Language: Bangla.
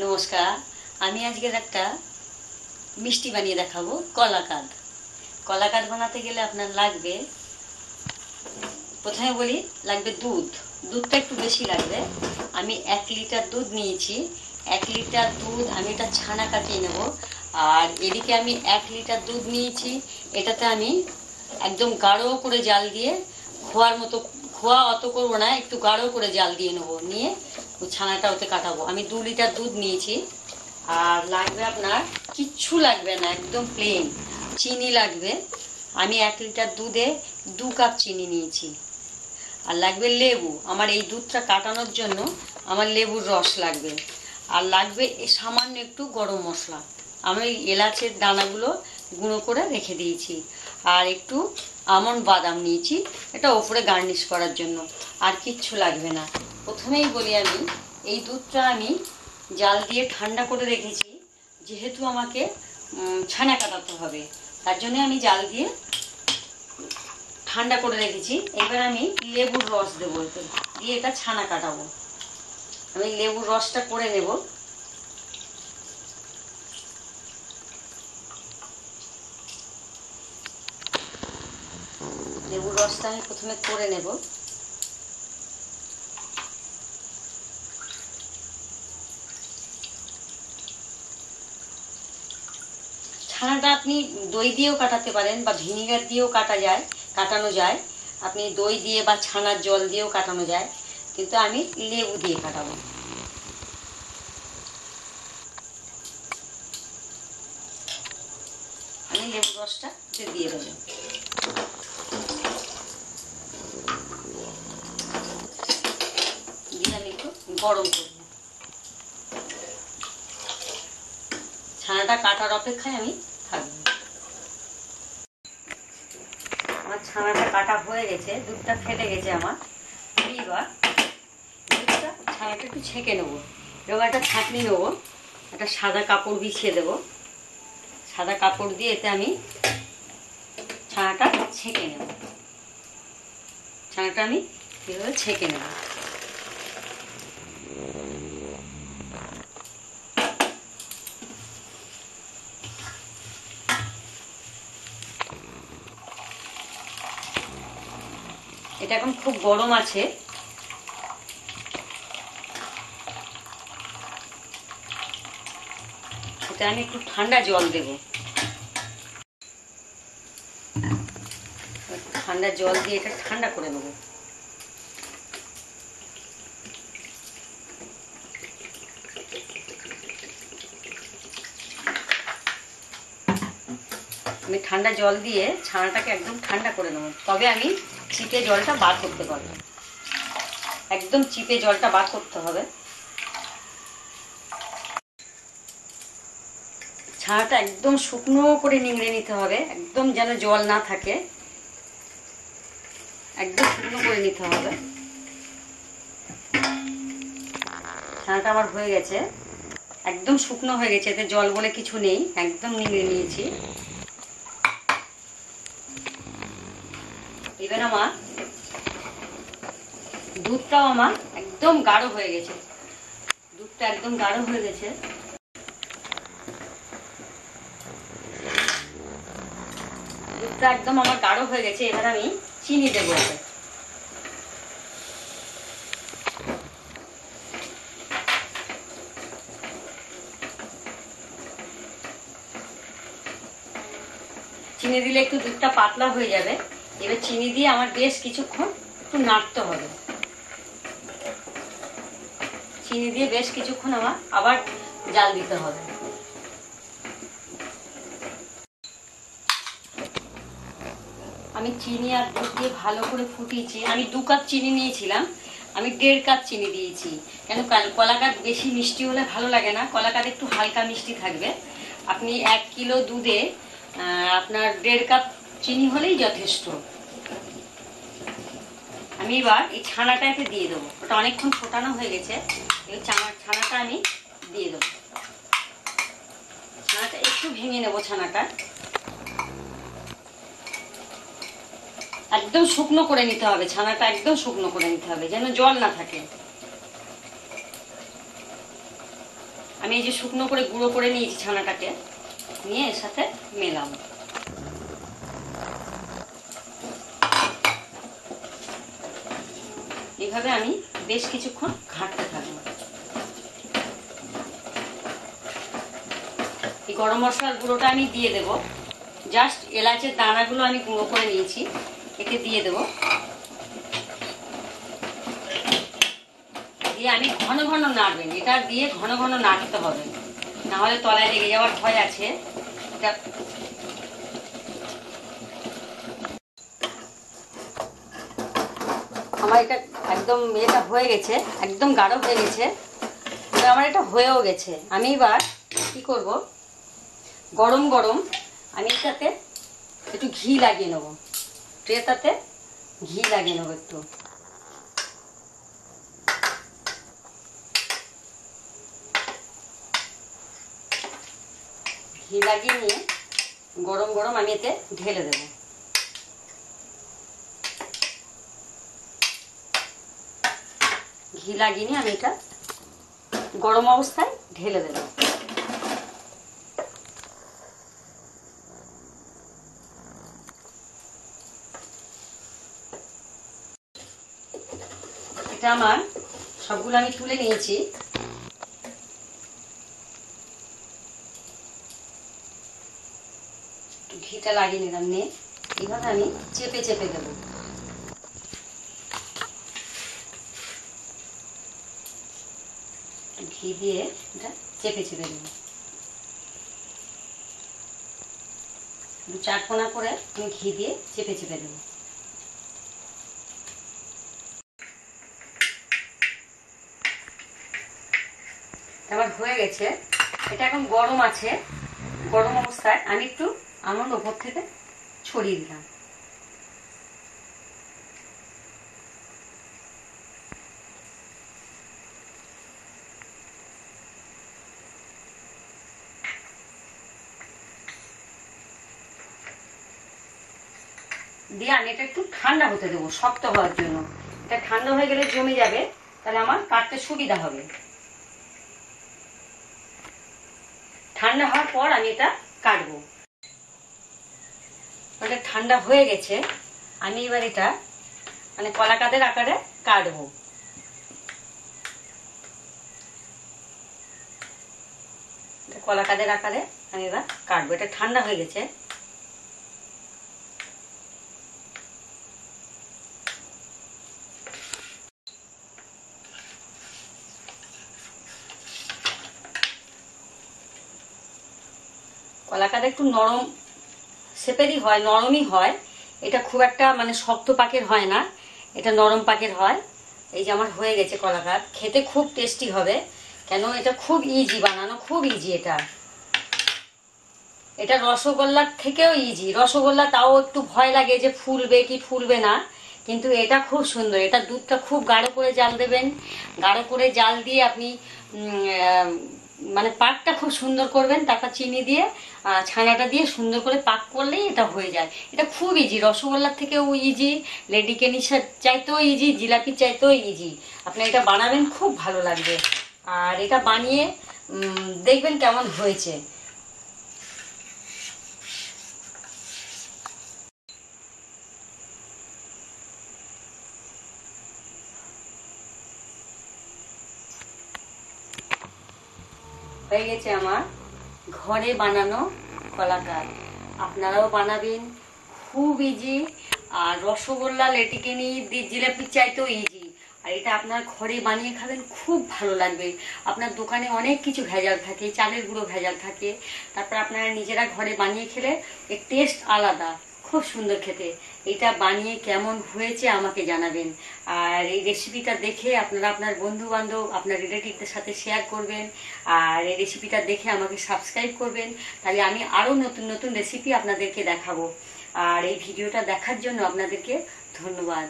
নমস্কার। আমি আজকের একটা মিষ্টি বানিয়ে দেখাবো, কলাকাঁদ। কলাকাঁদ বানাতে গেলে আপনার লাগবে, প্রথমে বলি, লাগবে দুধটা একটু বেশি লাগবে। আমি 1 লিটার দুধ নিয়েছি। 1 লিটার দুধ আমি এটা ছানা কাটিয়ে নেব। আর এদিকে আমি 1 লিটার দুধ নিয়েছি, এটাতে আমি একদম গাঢ় করে জাল দিয়ে, খোয়া অত করবো না, একটু গাঢ় করে জাল দিয়ে নেবো, নিয়ে ছানাটা ওতে কাটাবো। আমি 2 লিটার দুধ নিয়েছি। আর লাগবে আপনার কিচ্ছু লাগবে না, একদম প্লেন চিনি লাগবে। আমি 1 লিটার দুধে 2 কাপ চিনি নিয়েছি। আর লাগবে লেবু, আমার এই দুধটা কাটানোর জন্য আমার লেবুর রস লাগবে। আর লাগবে সামান্য একটু গরম মশলা, আমি এলাচের দানাগুলো গুঁড়ো করে রেখে দিয়েছি। আর একটু আমন্ড বাদাম নিয়েছি, এটা ওপরে গার্নিশ করার জন্য। আর কিচ্ছু লাগবে না। প্রথমেই বলি, আমি এই দুধটা আমি জাল দিয়ে ঠান্ডা করে রেখেছি, যেহেতু আমাকে ছানা কাটাতে হবে, তার জন্য আমি জাল দিয়ে ঠান্ডা করে রেখেছি। এবার আমি লেবুর রস দেবো, দিয়ে এটা ছানা কাটাবো। আমি লেবুর রসটা করে নেব। লেবুর রসটা আমি প্রথমে করে নেব। ছানাটা আপনি দই দিয়েও কাটাতে পারেন, বা ভিনিগার দিয়েও কাটানো যায়। আপনি দই দিয়ে বা ছানার জল দিয়েও কাটানো যায়, কিন্তু আমি লেবু দিয়ে কাটাবো। আমি লেবু রসটা দিয়ে দেবো। দিয়ে আমি একটু গরম করব। ছানাটা কাটার অপেক্ষায় আমি থাকবো। আমার ছানাটা কাটা হয়ে গেছে, দুধটা ফেটে গেছে আমার। এবার ছানাটা একটু ছেঁকে নেবো। এবার একটা ছাঁকনি নেবো, একটা সাদা কাপড় বিছিয়ে দেবো। সাদা কাপড় দিয়ে এতে আমি ছানাটা ছেঁকে নেব। ছানাটা আমি এভাবে ছেঁকে নেব। এটা এখন খুব গরম আছে, এটা আমি একটু ঠান্ডা জল দেব। ঠান্ডা জল দিয়ে এটা ঠান্ডা করে নেব। আমি ঠান্ডা জল দিয়ে ছানাটাকে একদম ঠান্ডা করে নেব, তবে আমি চিপে জলটা বার করতে পারবো। একদম চিপে জলটা বার করতে হবে। ছানাটা একদম শুকনো করে নিংড়ে নিতে হবে, একদম যেন জল না থাকে, একদম শুকনো করে নিতে হবে। ছানাটা আমার হয়ে গেছে, একদম শুকনো হয়ে গেছে, এতে জল বলে কিছু নেই, একদম নিংড়ে নিয়েছি। এবার আমার দুধটাও আমার একদম গাঢ় হয়ে গেছে। দুধটা একদম গাঢ় হয়ে গেছে। দুধটা একদম আমার গাঢ় হয়ে গেছে। এবার আমি চিনি দেবো। চিনি দিলে একটু দুধটা পাতলা হয়ে যাবে। এবার চিনি দিয়ে আমার বেশ কিছুক্ষণ একটু নাড়তে হবে। চিনি দিয়ে বেশ কিছুক্ষণ আমার আবার জাল দিতে হবে। আমি চিনি আর দুধ দিয়ে ভালো করে ফুটিয়েছি। আমি 2 কাপ চিনি নিয়েছিলাম, আমি 1.5 কাপ চিনি দিয়েছি। কেন, কলাকাঁদ বেশি মিষ্টি হলে ভালো লাগে না, কলাকাঁদ একটু হালকা মিষ্টি থাকবে। আপনি 1 কিলো দুধে আপনার 1.5 কাপ চিনি হলেই যথেষ্ট। আমি এবার এই ছানাটা এতে দিয়ে দেবো। ওটা অনেকক্ষণ ফোটানো হয়ে গেছে। এই ছানাটা আমি দিয়ে দেবো। ছানাটা একটু ভেঙে নেবো। ছানাটা একদম শুকনো করে নিতে হবে। ছানাটা একদম শুকনো করে নিতে হবে, যেন জল না থাকে। আমি এই যে শুকনো করে গুঁড়ো করে নিয়েছি ছানাটাকে, নিয়ে এর সাথে মেলাম। এইভাবে আমি বেশ কিছুক্ষণ ঘাঁটতে থাকবো। এই গরম মশলার গুঁড়োটা আমি দিয়ে দেব। জাস্ট এলাচের দানাগুলো আমি গুঁড়ো করে নিয়েছি, একে দিয়ে দেব। দিয়ে আমি ঘন ঘন নাড়বেন, এটা দিয়ে ঘন ঘন নাড়তে হবে, না হলে তলায় লেগে যাওয়ার ভয় আছে। এটা আমার এটা একদম এটা হয়ে গেছে, একদম গাঢ় হয়ে গেছে, আমার এটা হয়েও গেছে। আমি এবার কি করব, গরম গরম আমি এটাতে একটু ঘি লাগিয়ে নেবো, ট্রেটাতে ঘি লাগিয়ে নেবো একটু। ঘি লাগিয়ে নিয়ে গরম গরম আমি এতে ঢেলে দেবো। ঘি লাগিয়ে নিয়ে আমি এটা গরম অবস্থায় ঢেলে দেবো। এটা আমার সবগুলো আমি তুলে নিয়েছি। ঘিটা লাগিয়ে নিলাম, নিয়ে এইভাবে আমি চেপে চেপে দেবো। ঘি দিয়ে এটা চেপে চেপে দেবো, 2-4 কোনা করে আমি ঘি দিয়ে চেপে চেপে দেবো। আমার হয়ে গেছে। এটা এখন গরম আছে, গরম অবস্থায় আমি একটু আমন্ড ওপর থেকে ছড়িয়ে দিলাম। দিয়ে আমি এটা একটু ঠান্ডা হতে দেবো, শক্ত হওয়ার জন্য। এটা ঠান্ডা হয়ে গেলে জমে যাবে, তাহলে আমার কাটতে সুবিধা হবে। ঠান্ডা হওয়ার পর আমি এটা কাটবো। এটা ঠান্ডা হয়ে গেছে, আমি এবার এটা মানে কলাকাদের আকারে কাটবো। কলাকাদের আকারে আমি এবার কাটবো। এটা ঠান্ডা হয়ে গেছে। কলাকাদ একটু নরম শেপেরই হয়, নরমই হয়। এটা খুব একটা মানে শক্ত পাকের হয় না, এটা নরম পাকের হয়। এই যে আমার হয়ে গেছে কলাকাদ, খেতে খুব টেস্টি হবে। কেন, এটা খুব ইজি বানানো, খুব ইজি। এটা রসগোল্লার থেকেও ইজি। রসগোল্লা তাও একটু ভয় লাগে যে ফুলবে কি ফুলবে না, কিন্তু এটা খুব সুন্দর। এটা দুধটা খুব গাঢ় করে জাল দেবেন, গাঢ় করে জাল দিয়ে আপনি মানে পাকটা খুব সুন্দর করবেন, তারপর চিনি দিয়ে ছানাটা দিয়ে সুন্দর করে পাক করলেই এটা হয়ে যায়। এটা খুব ইজি, রসগোল্লার থেকেও ইজি, লেডি কেনিসের চাইতেও ইজি, জিলাপির চাইতেও ইজি। আপনি এটা বানাবেন, খুব ভালো লাগবে। আর এটা বানিয়ে দেখবেন কেমন হয়েছে। হয়ে গেছে আমার ঘরে বানানো কলাকাদ। আপনারাও বানাবেন, খুব ইজি। আর রসগোল্লা, লেডিকেনি, জিলাপির চাইতেও ইজি। আর এটা আপনার ঘরে বানিয়ে খাবেন, খুব ভালো লাগবে। আপনার দোকানে অনেক কিছু ভেজাল থাকে, চালের গুঁড়ো ভেজাল থাকে, তারপর আপনারা নিজেরা ঘরে বানিয়ে খেলে এর টেস্ট আলাদা, খুব সুন্দর খেতে। এটা বানিয়ে কেমন হয়েছে আমাকে জানাবেন। আর এই রেসিপিটা দেখে আপনারা আপনার বন্ধু বান্ধব, আপনার রিলেটিভদের সাথে শেয়ার করবেন। আর এই রেসিপিটা দেখে আমাকে সাবস্ক্রাইব করবেন, তাহলে আমি আরও নতুন নতুন রেসিপি আপনাদেরকে দেখাবো। আর এই ভিডিওটা দেখার জন্য আপনাদেরকে ধন্যবাদ।